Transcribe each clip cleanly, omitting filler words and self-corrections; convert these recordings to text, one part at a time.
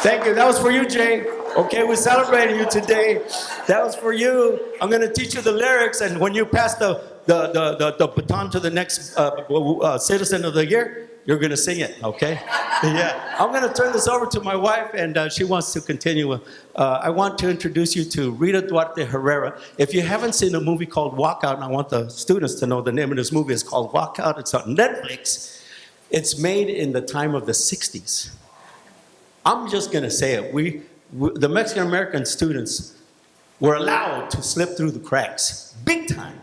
Thank you. That was for you, Jay. Okay, we're celebrating you today. That was for you. I'm going to teach you the lyrics, and when you pass the baton to the next citizen of the year, you're going to sing it, okay? Yeah. I'm going to turn this over to my wife, and she wants to continue. I want to introduce you to Rita Duarte Herrera. If you haven't seen a movie called Walkout, and I want the students to know the name of this movie, it's called Walkout. It's on Netflix. It's made in the time of the 60s. I'm just going to say it. The Mexican-American students were allowed to slip through the cracks, big time.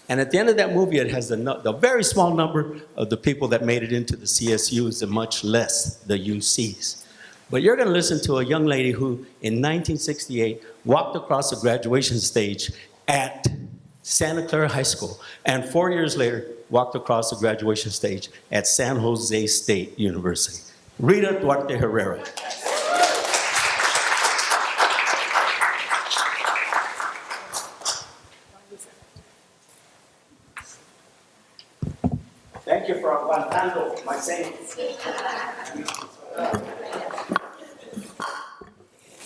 And at the end of that movie, it has the very small number of the people that made it into the CSUs and much less the UCs. But you're going to listen to a young lady who, in 1968, walked across the graduation stage at Santa Clara High School, and 4 years later, walked across the graduation stage at San Jose State University. Rita Duarte Herrera. Thank you for aguantando my saying.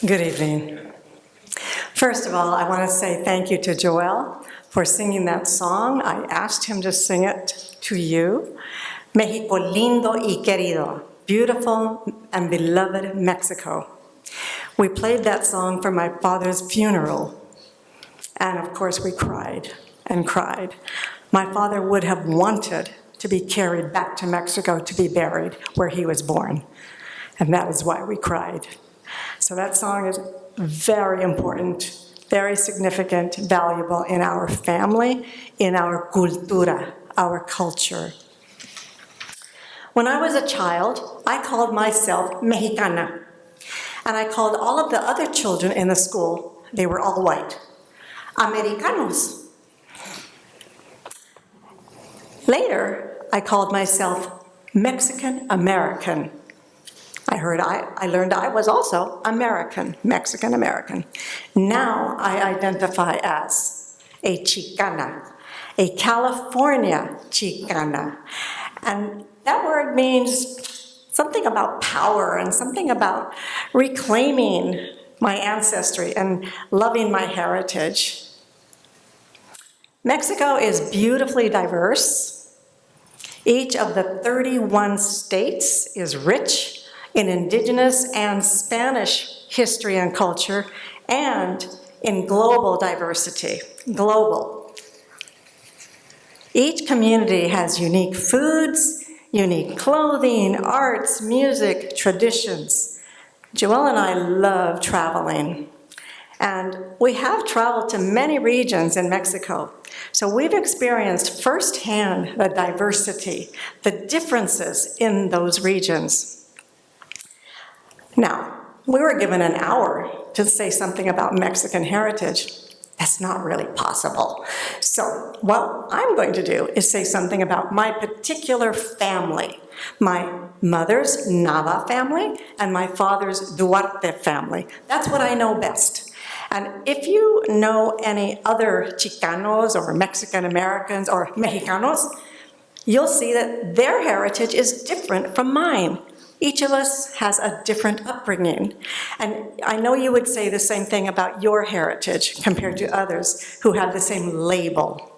Good evening. First of all, I want to say thank you to Joel for singing that song. I asked him to sing it to you. Mexico lindo y querido. Beautiful and beloved Mexico. We played that song for my father's funeral, and of course we cried and cried. My father would have wanted to be carried back to Mexico to be buried where he was born, and that is why we cried. So that song is very important, very significant, valuable in our family, in our cultura, our culture. When I was a child, I called myself Mexicana, and I called all of the other children in the school, they were all white, Americanos. Later, I called myself Mexican American. I learned I was also American, Mexican American. Now I identify as a Chicana, a California Chicana. And that word means something about power and something about reclaiming my ancestry and loving my heritage. Mexico is beautifully diverse. Each of the 31 states is rich in indigenous and Spanish history and culture, and in global diversity, global. Each community has unique foods, unique clothing, arts, music, traditions. Joelle and I love traveling, and we have traveled to many regions in Mexico. So we've experienced firsthand the diversity, the differences in those regions. Now, we were given an hour to say something about Mexican heritage. That's not really possible. So what I'm going to do is say something about my particular family, my mother's Nava family and my father's Duarte family. That's what I know best. And if you know any other Chicanos or Mexican Americans or Mexicanos, you'll see that their heritage is different from mine. Each of us has a different upbringing. And I know you would say the same thing about your heritage compared to others who have the same label.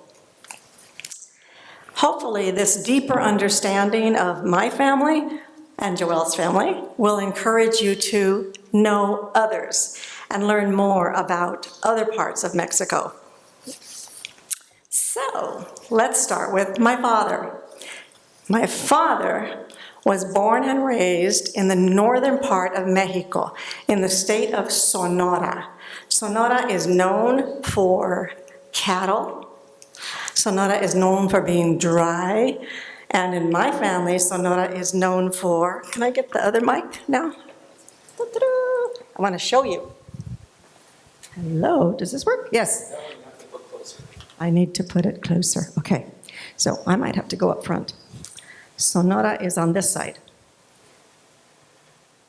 Hopefully, this deeper understanding of my family and Joelle's family will encourage you to know others and learn more about other parts of Mexico. So, let's start with my father. My father was born and raised in the northern part of Mexico, in the state of Sonora. Sonora is known for cattle. Sonora is known for being dry. And in my family, Sonora is known for, can I get the other mic now? I want to show you. Hello, does this work? Yes. I need to put it closer. Okay, so I might have to go up front. Sonora is on this side.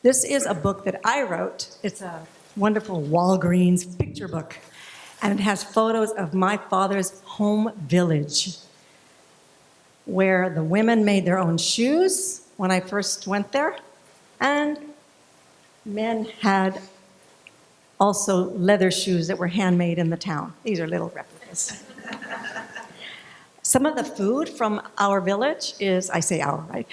This is a book that I wrote. It's a wonderful Walgreens picture book, and it has photos of my father's home village, where the women made their own shoes when I first went there, and men had also leather shoes that were handmade in the town. These are little replicas. Some of the food from our village is, I say our, right?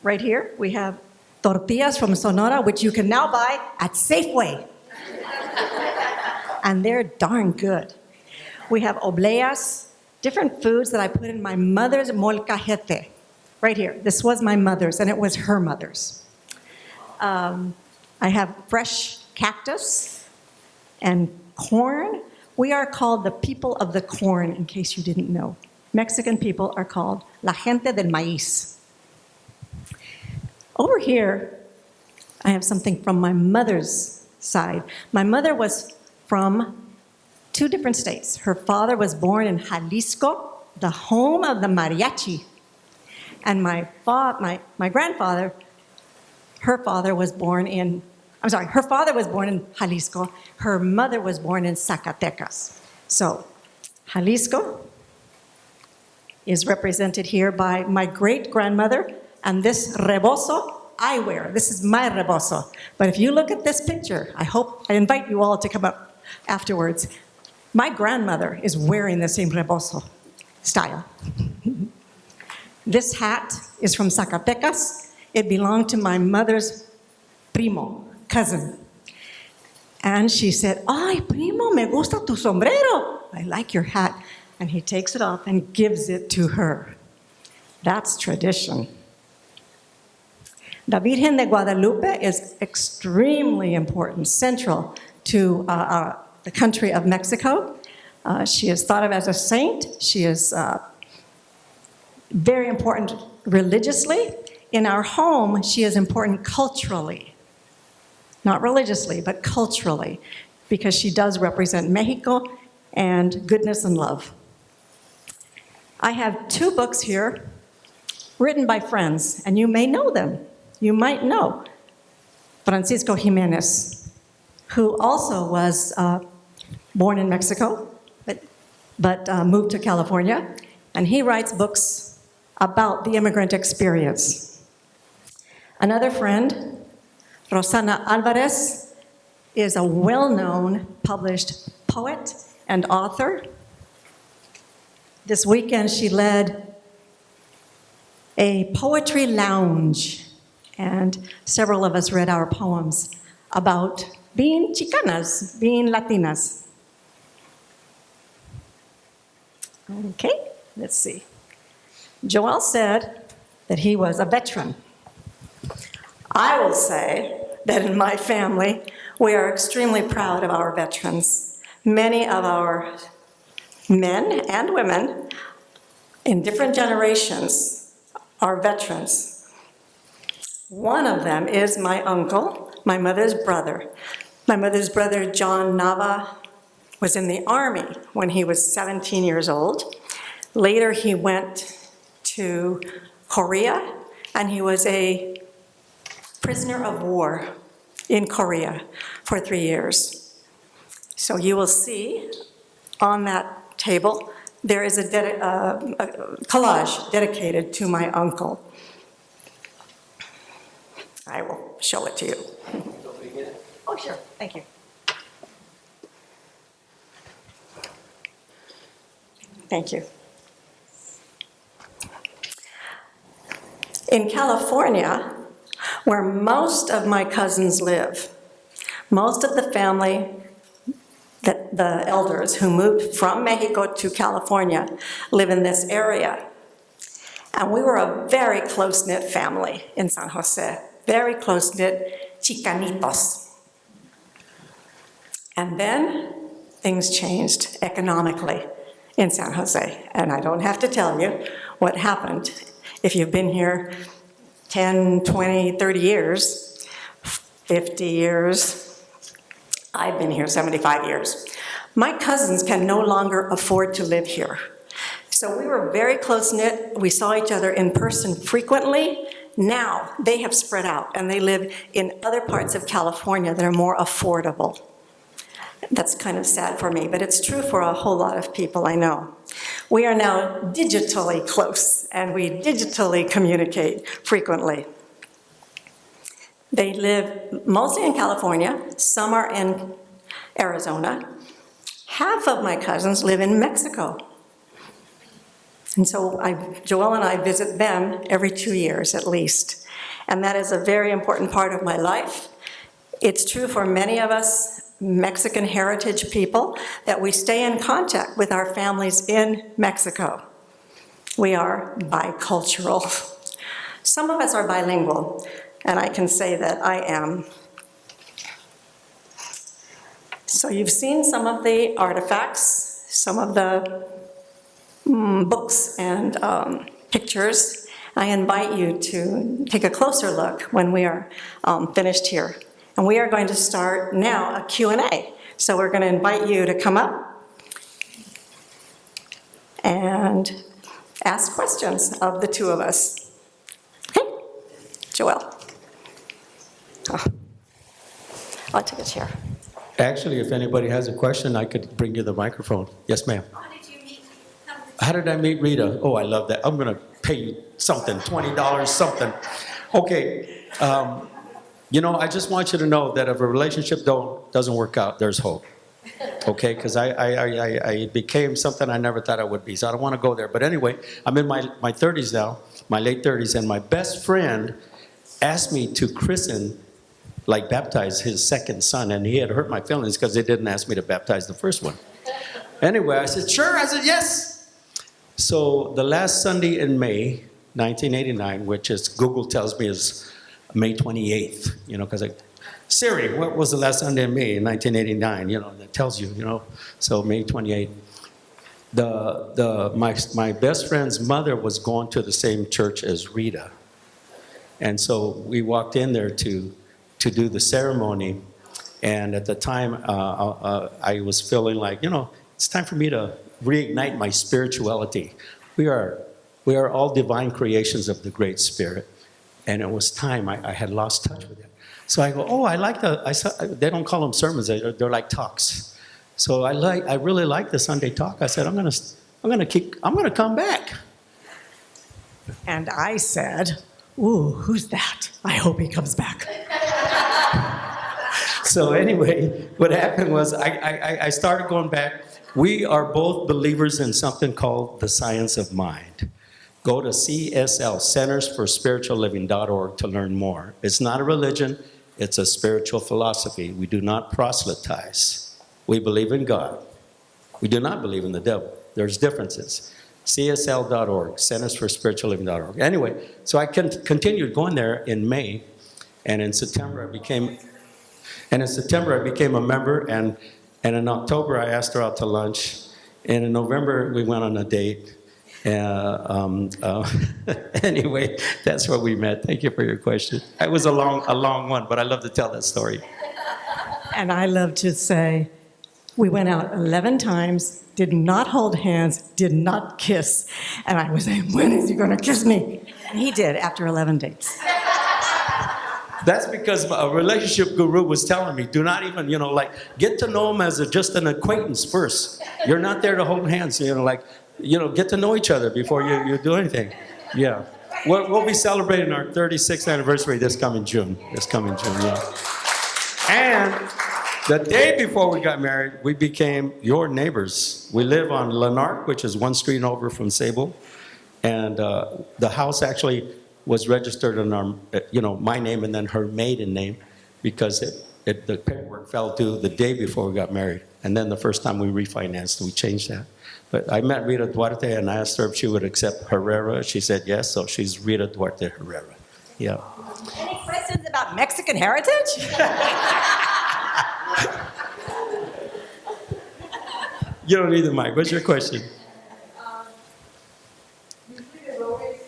Right here, we have tortillas from Sonora, which you can now buy at Safeway. And they're darn good. We have obleas, different foods that I put in my mother's molcajete. Right here, this was my mother's, and it was her mother's. I have fresh cactus and corn. We are called the people of the corn, in case you didn't know. Mexican people are called la gente del maíz. Over here, I have something from my mother's side. My mother was from 2 different states. Her father was born in Jalisco, the home of the mariachi. And my grandfather, her father was born in Jalisco. Her mother was born in Zacatecas. So Jalisco is represented here by my great-grandmother, and this rebozo I wear. This is my rebozo. But if you look at this picture, I invite you all to come up afterwards. My grandmother is wearing the same rebozo style. This hat is from Zacatecas. It belonged to my mother's primo, cousin. And she said, "Ay, primo, me gusta tu sombrero. I like your hat." And he takes it off and gives it to her. That's tradition. The Virgen de Guadalupe is extremely important, central to the country of Mexico. She is thought of as a saint. She is very important religiously. In our home, she is important culturally. Not religiously, but culturally, because she does represent Mexico and goodness and love. I have 2 books here written by friends, and you may know them. You might know Francisco Jimenez, who also was born in Mexico, but moved to California, and he writes books about the immigrant experience. Another friend, Rosana Alvarez, is a well-known published poet and author. This weekend, she led a poetry lounge, and several of us read our poems about being Chicanas, being Latinas. Okay, let's see. Joel said that he was a veteran. I will say that in my family, we are extremely proud of our veterans. Many of our men and women in different generations are veterans. One of them is my uncle, my mother's brother. My mother's brother, John Nava, was in the Army when he was 17 years old. Later, he went to Korea, and he was a prisoner of war in Korea for 3 years. So you will see on that table, there is a collage dedicated to my uncle. I will show it to you. Oh, sure. Thank you. Thank you. In California, where most of my cousins live, most of the family, the elders who moved from Mexico to California live in this area. And we were a very close-knit family in San Jose, very close-knit Chicanitos. And then things changed economically in San Jose. And I don't have to tell you what happened. If you've been here 10, 20, 30 years, 50 years, I've been here 75 years. My cousins can no longer afford to live here. So we were very close-knit. We saw each other in person frequently. Now they have spread out and they live in other parts of California that are more affordable. That's kind of sad for me, but it's true for a whole lot of people I know. We are now digitally close and we digitally communicate frequently. They live mostly in California. Some are in Arizona. Half of my cousins live in Mexico. And so Joel and I visit them every 2 years at least. And that is a very important part of my life. It's true for many of us Mexican heritage people that we stay in contact with our families in Mexico. We are bicultural. Some of us are bilingual, and I can say that I am. So you've seen some of the artifacts, some of the books and pictures. I invite you to take a closer look when we are finished here. And we are going to start now a Q&A. So we're going to invite you to come up and ask questions of the two of us. Okay, Joel. Oh. I'll take a chair. Actually, if anybody has a question, I could bring you the microphone. Yes, ma'am. How did I meet Rita? Oh, I love that. I'm going to pay you something, $20, something. Okay. I just want you to know that if a relationship doesn't work out, there's hope. Okay? Because I became something I never thought I would be. So I don't want to go there. But anyway, I'm in my 30s now, my late 30s, and my best friend asked me to christen, like baptize his second son. And he had hurt my feelings because they didn't ask me to baptize the first one. Anyway, I said, sure. I said, yes. So the last Sunday in May, 1989, which is Google tells me is May 28th, because Siri, what was the last Sunday in May in 1989? That tells you, So May 28th. My best friend's mother was going to the same church as Rita. And so we walked in there to do the ceremony. And at the time, I was feeling like, it's time for me to reignite my spirituality. We are all divine creations of the Great Spirit. And it was time. I had lost touch with it. So I go, they don't call them sermons, they're like talks. So I really like the Sunday talk. I said, I'm gonna come back. And I said, ooh, who's that? I hope he comes back. So anyway, what happened was I started going back. We are both believers in something called the science of mind. Go to CSL, CentersForSpiritualLiving.org to learn more. It's not a religion, it's a spiritual philosophy. We do not proselytize. We believe in God. We do not believe in the devil. There's differences. CSL.org, CentersForSpiritualLiving.org. Anyway, so I continued going there in May, and in September I became a member, and in October I asked her out to lunch, and in November we went on a date. Anyway, that's where we met. Thank you for your question. It was a long one, but I love to tell that story. And I love to say, we went out 11 times, did not hold hands, did not kiss. And I was saying, when is he going to kiss me? And he did after 11 dates. That's because a relationship guru was telling me, do not even, get to know him as just an acquaintance first. You're not there to hold hands, get to know each other before you do anything. Yeah. We'll be celebrating our 36th anniversary this coming June. Yeah. And the day before we got married, we became your neighbors. We live on Lanark, which is one street over from Sable. And the house actually was registered in our, my name and then her maiden name, because the paperwork fell due the day before we got married. And then the first time we refinanced, we changed that. But I met Rita Duarte and I asked her if she would accept Herrera. She said yes, so she's Rita Duarte Herrera. Yeah. Any questions about Mexican heritage? You don't need the mic. What's your question? Usually there's always the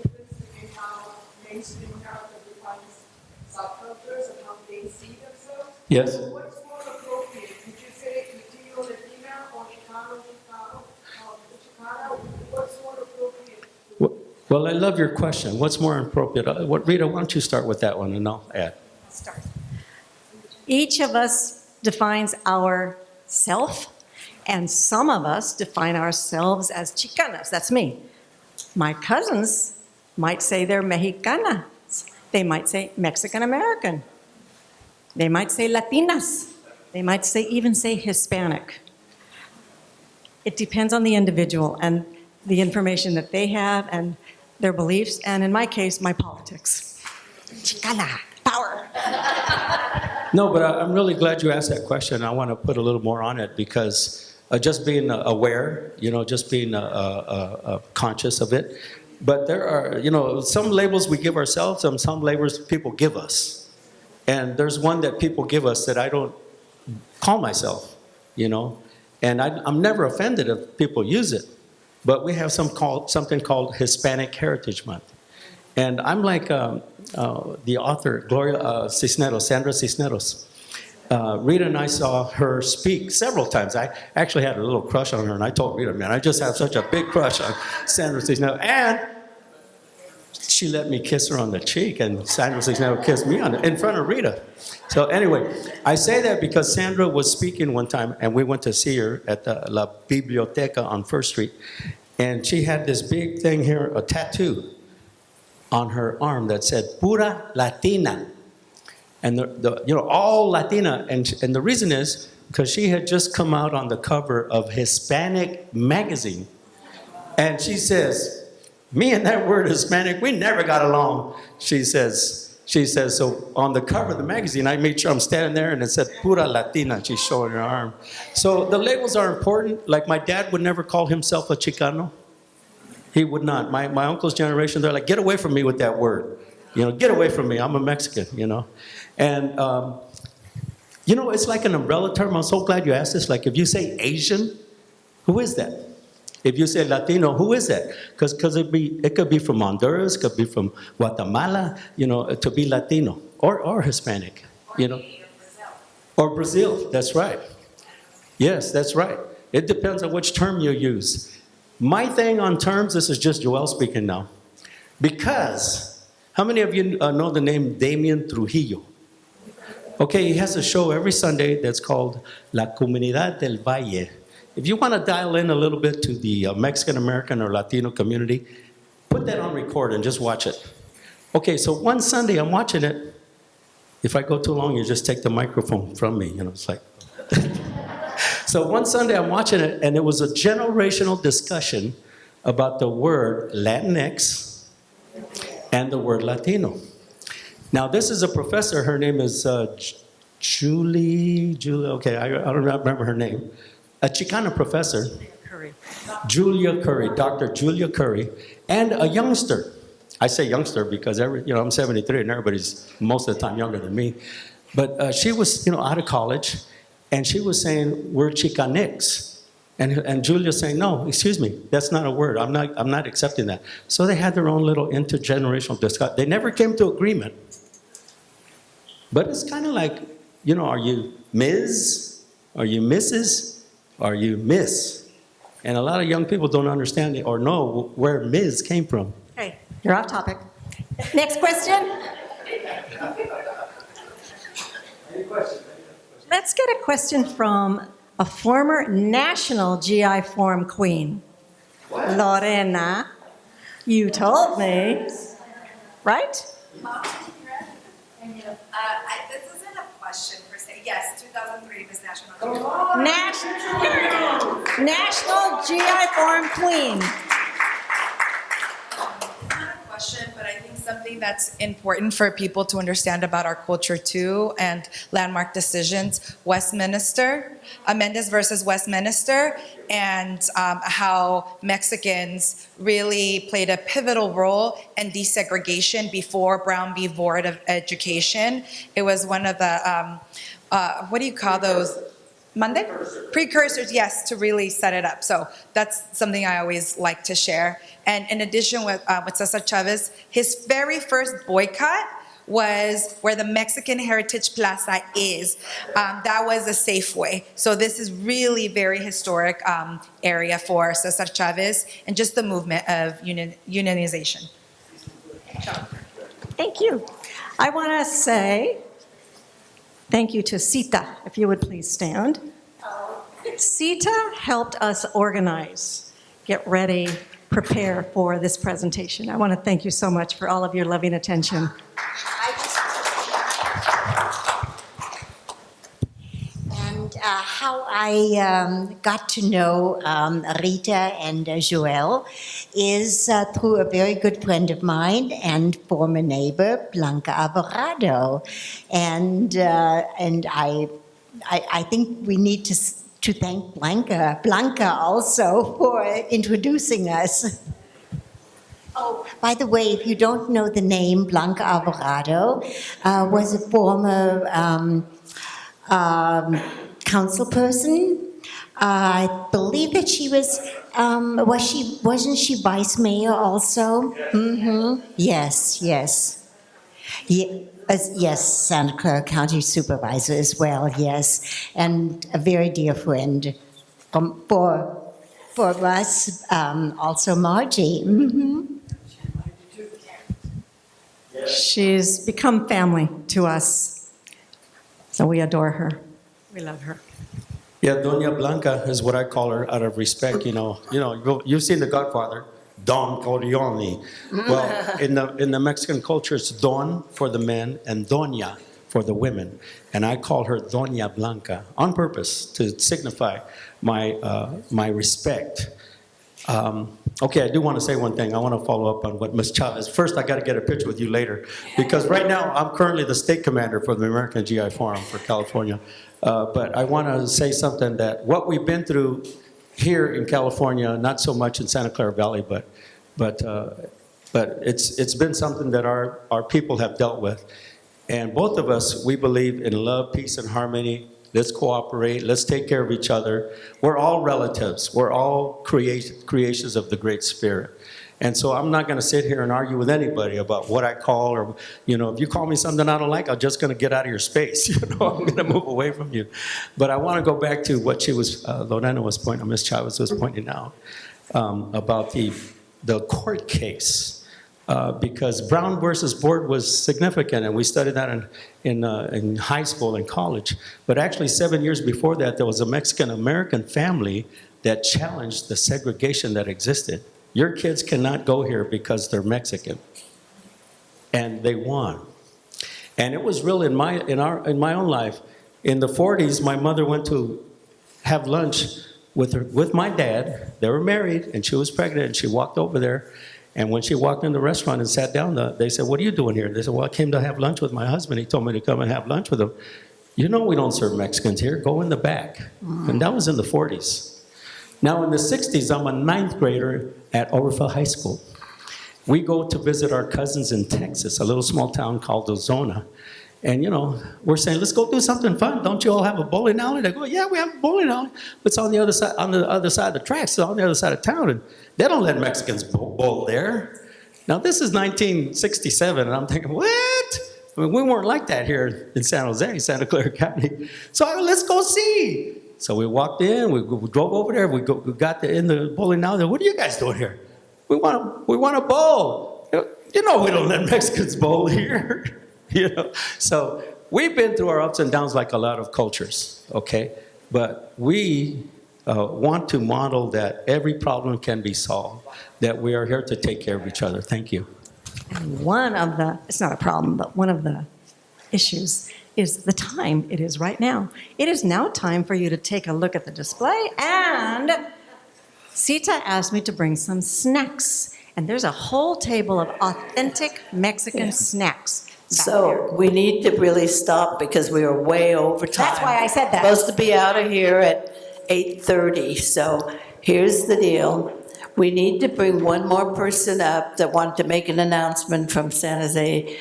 difference between how mainstream character defines subcultures and how they see themselves. Yes. So what's more appropriate? Would you say Latino, Latina, or Chicano? What's more appropriate? Well, I love your question. What's more appropriate? Rita, why don't you start with that one and I'll add. Start. Each of us defines our self, and some of us define ourselves as Chicanas. That's me. My cousins might say they're Mexicanas, They might say Mexican American. They might say Latinas. They might even say Hispanic. It depends on the individual and the information that they have and their beliefs, and in my case, my politics. Chicana, power. No, but I'm really glad you asked that question. I want to put a little more on it because just being aware, just being conscious of it. But there are, some labels we give ourselves and some labels people give us. And there's one that people give us that I don't call myself, And I'm never offended if people use it. But we have something called Hispanic Heritage Month. And I'm like the author, Sandra Cisneros. Rita and I saw her speak several times. I actually had a little crush on her, and I told Rita, man, I just have such a big crush on Sandra Cisneros. And she let me kiss her on the cheek, and Sandra Cisneros kissed me in front of Rita. So anyway, I say that because Sandra was speaking one time, and we went to see her at the La Biblioteca on First Street, and she had this big thing here, a tattoo on her arm that said "Pura Latina," and all Latina, and the reason is because she had just come out on the cover of Hispanic magazine, and she says, "Me and that word Hispanic, we never got along." She says, so on the cover of the magazine, I made sure I'm standing there and it said "Pura Latina." She's showing her arm. So the labels are important. Like my dad would never call himself a Chicano. He would not. My uncle's generation, they're like, "Get away from me with that word. Get away from me. I'm a Mexican, And, it's like an umbrella term. I'm so glad you asked this. Like if you say Asian, who is that? If you say Latino, who is that? Because it could be from Honduras, could be from Guatemala, to be Latino or Hispanic, Or Brazil, that's right. Yes, that's right. It depends on which term you use. My thing on terms, this is just Joel speaking now. Because, how many of you know the name Damien Trujillo? Okay, he has a show every Sunday that's called La Comunidad del Valle. If you want to dial in a little bit to the Mexican American or Latino community, put that on record and just watch it. Okay, so one Sunday I'm watching it. If I go too long, you just take the microphone from me. It's like. So one Sunday I'm watching it, and it was a generational discussion about the word Latinx and the word Latino. Now, this is a professor. Her name is Julie, okay, I don't remember her name. A Chicana professor, Julia Curry, Dr. Julia Curry, and a youngster. I say youngster because I'm 73 and everybody's most of the time younger than me. But she was, out of college, and she was saying we're Chicanx, and Julia saying no, excuse me, that's not a word. I'm not accepting that. So they had their own little intergenerational discussion. They never came to agreement. But it's kind of like, are you Ms? Are you Mrs? Are you Miss? And a lot of young people don't understand it or know where Ms. came from. Okay, you're off topic. Next question. Let's get a question from a former National GI Forum queen. Lorena, you told me, right? This isn't a question per se. Yes, 2003 was National National GI Forum queen. It's not a question, but I think something that's important for people to understand about our culture too, and landmark decisions, Westminster, Mendes versus Westminster, and how Mexicans really played a pivotal role in desegregation before Brown v. Board of Education. It was one of the, what do you call those? Monday? Precursors, yes, to really set it up. So that's something I always like to share. And in addition with Cesar Chavez, his very first boycott was where the Mexican Heritage Plaza is. That was a Safeway. So this is really very historic area for Cesar Chavez and just the movement of unionization. Thank you. I want to say thank you to Sita, if you would please stand. Sita helped us organize, get ready, prepare for this presentation. I want to thank you so much for all of your loving attention. And how I got to know Rita and Joelle is through a very good friend of mine and former neighbor, Blanca Alvarado. And I think we need to thank Blanca also for introducing us. Oh, by the way, if you don't know the name, Blanca Alvarado was a former council person. I believe that she wasn't she vice mayor also? Mm-hmm. Yes. Yes, Santa Clara County Supervisor as well, yes. And a very dear friend for us, also Margie. Mm-hmm. She's become family to us, so we adore her. We love her. Yeah, Doña Blanca is what I call her out of respect. You've seen The Godfather, Don Corleone. Well, in the Mexican culture, it's Don for the men and Doña for the women, and I call her Doña Blanca on purpose to signify my respect. Okay, I do want to say one thing. I want to follow up on what Ms. Chavez. First, I got to get a picture with you later, because right now I'm currently the state commander for the American GI Forum for California. But I want to say something that what we've been through here in California, not so much in Santa Clara Valley, but it's been something that our people have dealt with. And both of us, we believe in love, peace, and harmony. Let's cooperate. Let's take care of each other. We're all relatives. We're all creations of the Great Spirit. And so I'm not going to sit here and argue with anybody about what I call, or, if you call me something I don't like, I'm just going to get out of your space. I'm going to move away from you. But I want to go back to what Lorena was pointing, Ms. Chavez was pointing out, about the court case. Because Brown versus Board was significant, and we studied that in high school and college. But actually, 7 years before that, there was a Mexican-American family that challenged the segregation that existed. Your kids cannot go here because they're Mexican. And they won. And it was real in my own life. In the 40s, my mother went to have lunch with my dad. They were married, and she was pregnant, and she walked over there. And when she walked in the restaurant and sat down, they said, "What are you doing here?" They said, "Well, I came to have lunch with my husband. He told me to come and have lunch with him." "We don't serve Mexicans here. Go in the back." And that was in the 40s. Now in the 60s, I'm a 9th grader at Overfell High School. We go to visit our cousins in Texas, a little small town called Ozona. And, we're saying, let's go do something fun. Don't you all have a bowling alley? They go, "Yeah, we have a bowling alley. It's on the other side of the tracks, on the other side of town. And they don't let Mexicans bowl there." Now, this is 1967, and I'm thinking, what? I mean, we weren't like that here in San Jose, Santa Clara County. So let's go see. So we walked in, we drove over there, we got in the bowling alley. "What are you guys doing here?" We want to bowl. We don't let Mexicans bowl here. So we've been through our ups and downs like a lot of cultures, okay? But we want to model that every problem can be solved, that we are here to take care of each other. Thank you. And it's not a problem, but one of the issues is the time it is right now. It is now time for you to take a look at the display, and Sita asked me to bring some snacks. And there's a whole table of authentic Mexican snacks. So we need to really stop because we are way over time. That's why I said that. Supposed to be out of here at 8:30. So here's the deal. We need to bring one more person up that wanted to make an announcement from San Jose,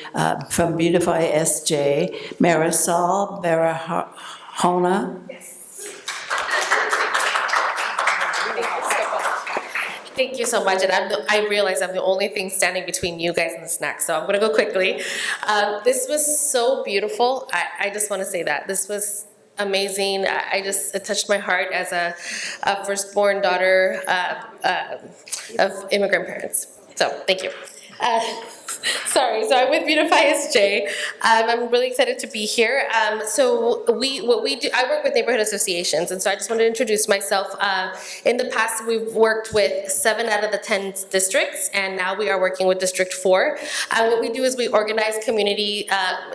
from Beautify SJ, Marisol Barahona. Thank you so much, and I realize I'm the only thing standing between you guys and the snacks, so I'm gonna go quickly. This was so beautiful. I just want to say that this was amazing. It touched my heart as a firstborn daughter of immigrant parents. So thank you. Sorry, so I'm with Beautify SJ. I'm really excited to be here. What we do, I work with neighborhood associations, and so I just wanted to introduce myself. In the past, we've worked with 7 out of the 10 districts, and now we are working with District 4. What we do is we organize community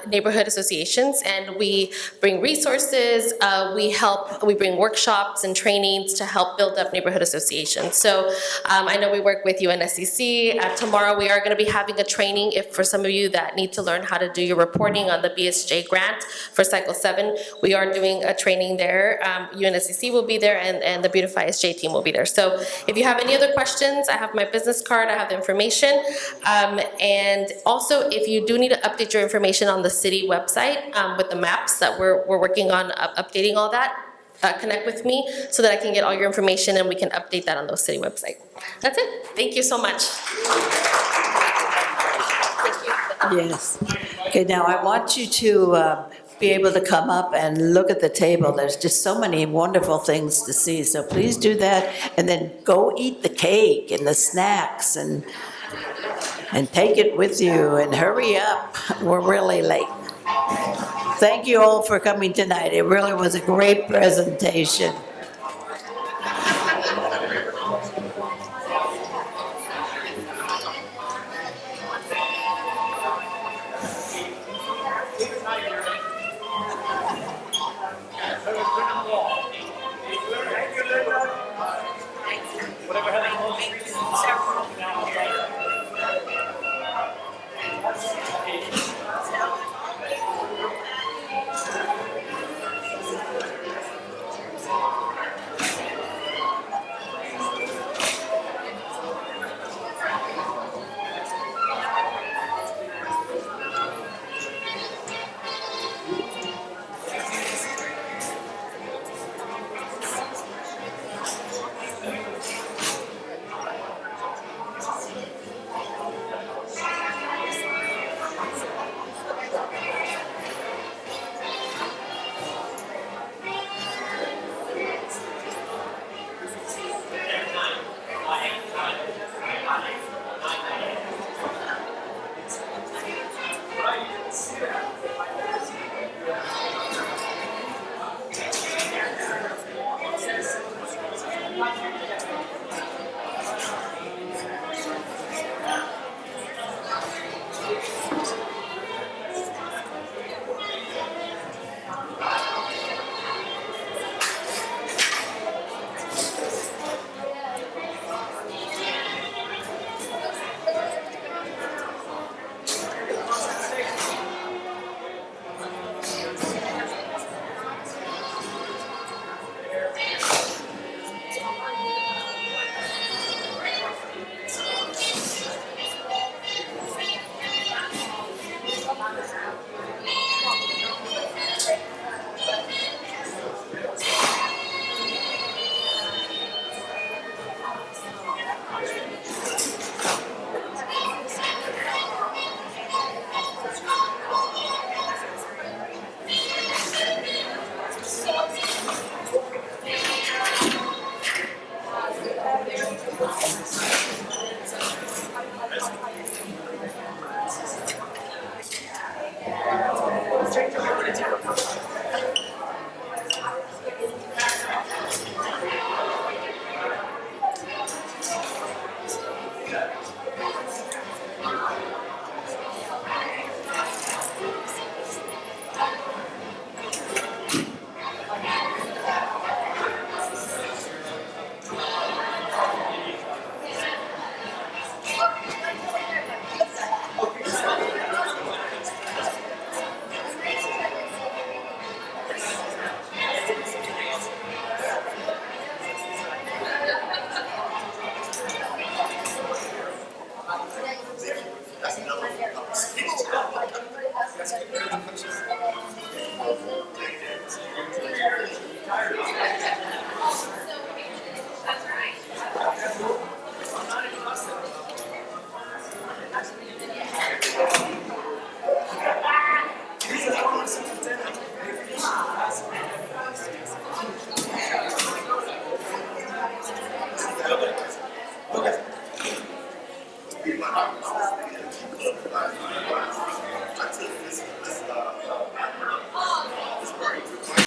neighborhood associations, and we bring resources, we bring workshops and trainings to help build up neighborhood associations. So I know we work with UNSCC. Tomorrow we are going to be having a training if for some of you that need to learn how to do your reporting on the BSJ grant for Cycle 7. We are doing a training there. UNSCC will be there and the Beautify SJ team will be there. So if you have any other questions, I have my business card, I have the information. And also if you do need to update your information on the city website with the maps that we're working on updating all that, connect with me so that I can get all your information and we can update that on the city website. That's it. Thank you so much. Yes. Okay, now I want you to be able to come up and look at the table. There's just so many wonderful things to see, so please do that. And then go eat the cake and the snacks and take it with you and hurry up. We're really late. Thank you all for coming tonight. It really was a great presentation.